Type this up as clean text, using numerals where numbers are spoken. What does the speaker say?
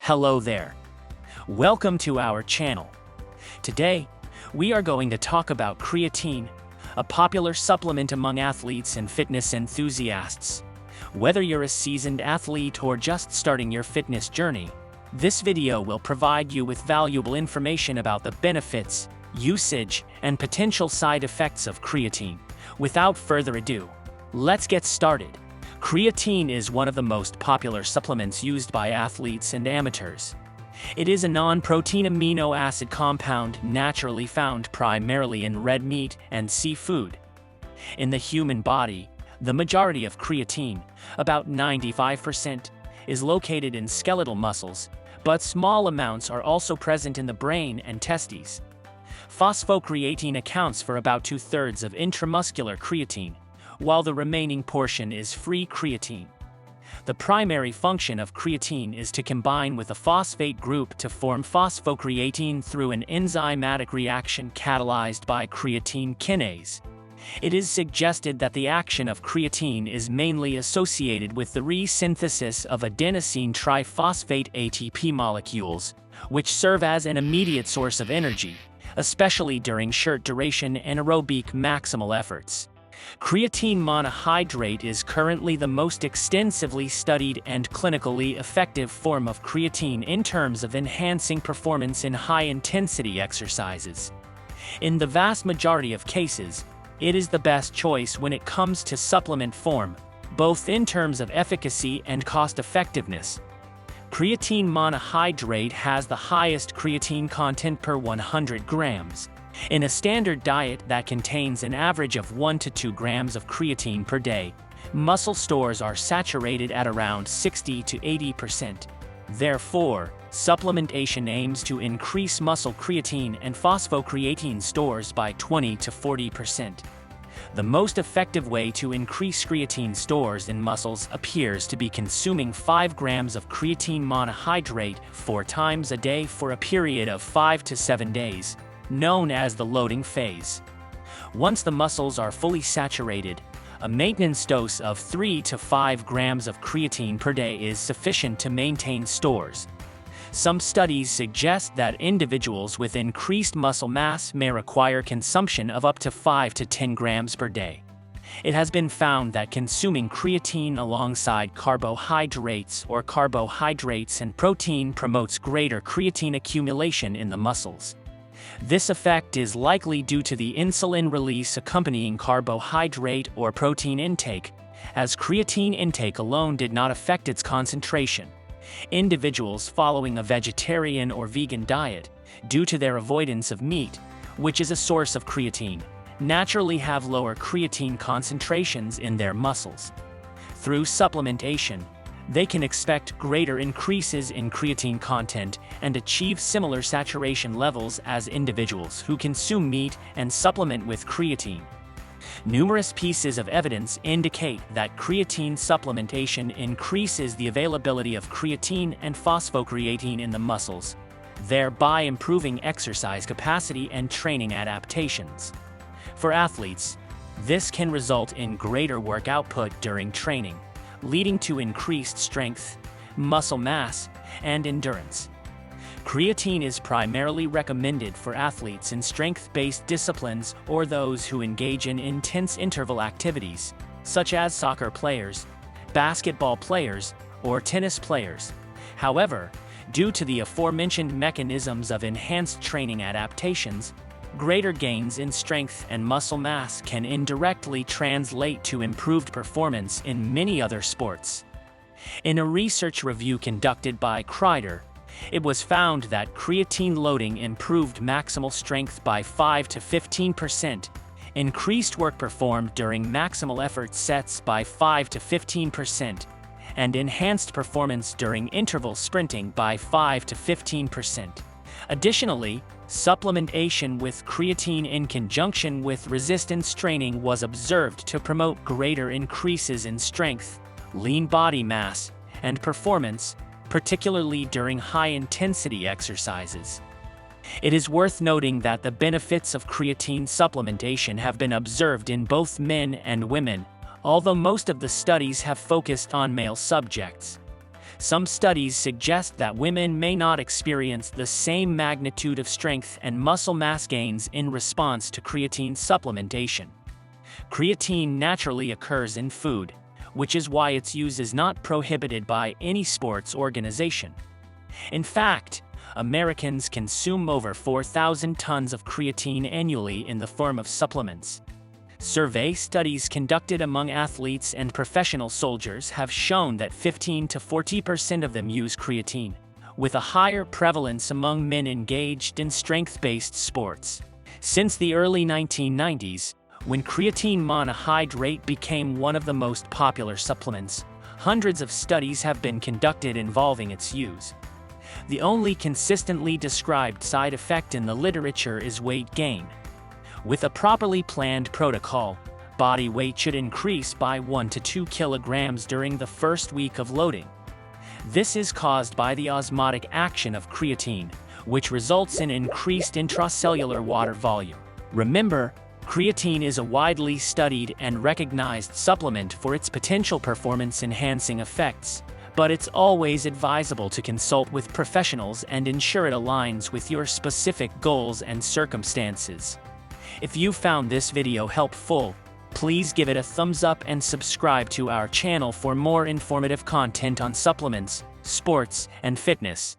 Hello there. Welcome to our channel. Today, we are going to talk about creatine, a popular supplement among athletes and fitness enthusiasts. Whether you're a seasoned athlete or just starting your fitness journey, this video will provide you with valuable information about the benefits, usage, and potential side effects of creatine. Without further ado, let's get started. Creatine is one of the most popular supplements used by athletes and amateurs. It is a non-protein amino acid compound naturally found primarily in red meat and seafood. In the human body, the majority of creatine, about 95%, is located in skeletal muscles, but small amounts are also present in the brain and testes. Phosphocreatine accounts for about 2/3 of intramuscular creatine, while the remaining portion is free creatine. The primary function of creatine is to combine with a phosphate group to form phosphocreatine through an enzymatic reaction catalyzed by creatine kinase. It is suggested that the action of creatine is mainly associated with the resynthesis of adenosine triphosphate ATP molecules, which serve as an immediate source of energy, especially during short-duration anaerobic maximal efforts. Creatine monohydrate is currently the most extensively studied and clinically effective form of creatine in terms of enhancing performance in high-intensity exercises. In the vast majority of cases, it is the best choice when it comes to supplement form, both in terms of efficacy and cost-effectiveness. Creatine monohydrate has the highest creatine content per 100 grams. In a standard diet that contains an average of 1 to 2 grams of creatine per day, muscle stores are saturated at around 60 to 80%. Therefore, supplementation aims to increase muscle creatine and phosphocreatine stores by 20 to 40%. The most effective way to increase creatine stores in muscles appears to be consuming 5 grams of creatine monohydrate 4 times a day for a period of 5 to 7 days, known as the loading phase. Once the muscles are fully saturated, a maintenance dose of 3 to 5 grams of creatine per day is sufficient to maintain stores. Some studies suggest that individuals with increased muscle mass may require consumption of up to 5 to 10 grams per day. It has been found that consuming creatine alongside carbohydrates and protein promotes greater creatine accumulation in the muscles. This effect is likely due to the insulin release accompanying carbohydrate or protein intake, as creatine intake alone did not affect its concentration. Individuals following a vegetarian or vegan diet, due to their avoidance of meat, which is a source of creatine, naturally have lower creatine concentrations in their muscles. Through supplementation, they can expect greater increases in creatine content and achieve similar saturation levels as individuals who consume meat and supplement with creatine. Numerous pieces of evidence indicate that creatine supplementation increases the availability of creatine and phosphocreatine in the muscles, thereby improving exercise capacity and training adaptations. For athletes, this can result in greater work output during training, leading to increased strength, muscle mass, and endurance. Creatine is primarily recommended for athletes in strength-based disciplines or those who engage in intense interval activities, such as soccer players, basketball players, or tennis players. However, due to the aforementioned mechanisms of enhanced training adaptations, greater gains in strength and muscle mass can indirectly translate to improved performance in many other sports. In a research review conducted by Creatine, it was found that creatine loading improved maximal strength by 5 to 15%, increased work performed during maximal effort sets by 5 to 15%, and enhanced performance during interval sprinting by 5 to 15%. Additionally, supplementation with creatine in conjunction with resistance training was observed to promote greater increases in strength, lean body mass, and performance, particularly during high-intensity exercises. It is worth noting that the benefits of creatine supplementation have been observed in both men and women, although most of the studies have focused on male subjects. Some studies suggest that women may not experience the same magnitude of strength and muscle mass gains in response to creatine supplementation. Creatine naturally occurs in food, which is why its use is not prohibited by any sports organization. In fact, Americans consume over 4,000 tons of creatine annually in the form of supplements. Survey studies conducted among athletes and professional soldiers have shown that 15 to 40% of them use creatine, with a higher prevalence among men engaged in strength-based sports. Since the early 1990s, when creatine monohydrate became one of the most popular supplements, hundreds of studies have been conducted involving its use. The only consistently described side effect in the literature is weight gain. With a properly planned protocol, body weight should increase by 1 to 2 kilograms during the first week of loading. This is caused by the osmotic action of creatine, which results in increased intracellular water volume. Remember, creatine is a widely studied and recognized supplement for its potential performance-enhancing effects, but it's always advisable to consult with professionals and ensure it aligns with your specific goals and circumstances. If you found this video helpful, please give it a thumbs up and subscribe to our channel for more informative content on supplements, sports, and fitness.